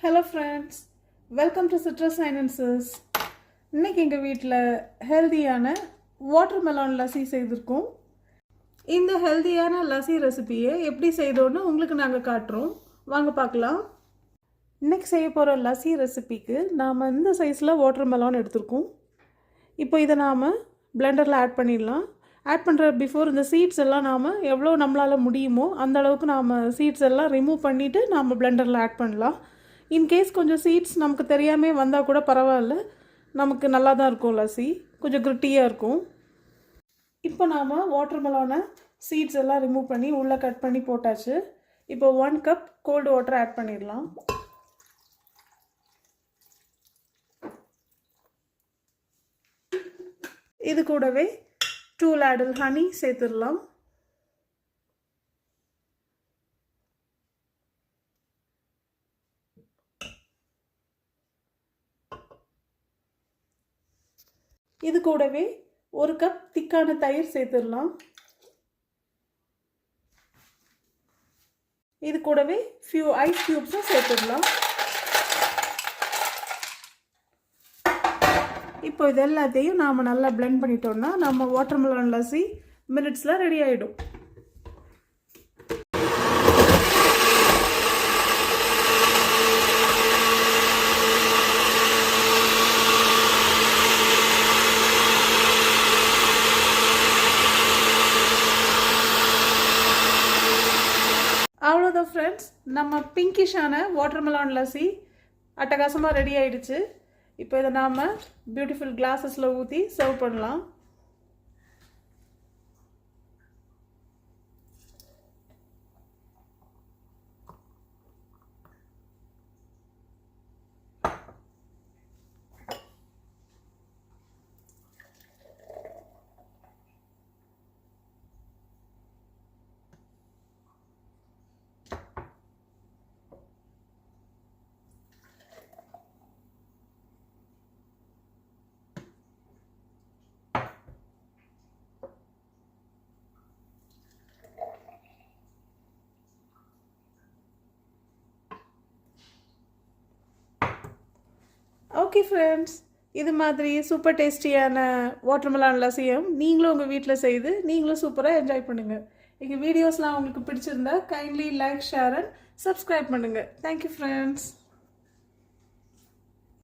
Hello friends, welcome to Citrus Sciences. இன்னைக்கு எங்கள் வீட்டில் ஹெல்தியான வாட்டர்மெலான் லஸ்ஸி செய்திருக்கோம். இந்த ஹெல்தியான லஸ்ஸி ரெசிபியை எப்படி செய்தோன்னு உங்களுக்கு நாங்கள் காட்டுறோம். வாங்க பார்க்கலாம். இன்னைக்கு செய்ய போகிற லஸ்ஸி ரெசிபிக்கு நாம் இந்த சைஸில் வாட்டர்மெலான் எடுத்திருக்கோம். இப்போ இதை நாம் பிளெண்டரில் ஆட் பண்ணிடலாம். ஆட் பண்ணுற பிஃபோர் இந்த சீட்ஸ் எல்லாம் நாம் எவ்வளோ நம்மளால் முடியுமோ அந்த அளவுக்கு நாம் சீட்ஸ் எல்லாம் ரிமூவ் பண்ணிவிட்டு நாம் பிளெண்டரில் ஆட் பண்ணலாம். இன்கேஸ் கொஞ்சம் சீட்ஸ் நமக்கு தெரியாமல் வந்தால் கூட பரவாயில்ல, நமக்கு நல்லா தான் இருக்கும் லஸ்ஸி, கொஞ்சம் கிரிட்டியாக இருக்கும். இப்போ நாம் வாட்டர்மெலானை சீட்ஸ் எல்லாம் ரிமூவ் பண்ணி உள்ளே கட் பண்ணி போட்டாச்சு. இப்போ 1 கப் கோல்டு வாட்டர் ஆட் பண்ணிடலாம். இது கூடவே 2 ladle ஹனி சேர்த்துடலாம். இது கூடவே 1 கப் திக்கான தயிர் சேர்த்துடலாம். இது கூடவே ஃபியூ ஐஸ் கியூப்ஸும் சேர்த்துடலாம். இப்போ இது எல்லாத்தையும் நாம் நல்லா பிளெண்ட் பண்ணிட்டோம்னா நம்ம வாட்டர்மெலான் லஸ்ஸி மினிட்ஸில் ரெடி ஆகிடும். அவ்வளோதான் ஃப்ரெண்ட்ஸ், நம்ம பிங்கிஷான வாட்டர்மெலான் லஸ்ஸி அட்டகாசமாக ரெடி ஆகிடுச்சு. இப்போ இதை நாம் பியூட்டிஃபுல் கிளாஸஸில் ஊற்றி சர்வ் பண்ணலாம். ஓகே ஃப்ரெண்ட்ஸ், இது மாதிரி சூப்பர் டேஸ்டியான வாட்டர்மெலான் லஸ்ஸியும் நீங்களும் உங்கள் வீட்டில் செய்து நீங்களும் சூப்பராக என்ஜாய் பண்ணுங்கள். எங்கள் வீடியோஸ்லாம் உங்களுக்கு பிடிச்சிருந்தா kindly like, share and subscribe பண்ணுங்கள். Thank you friends.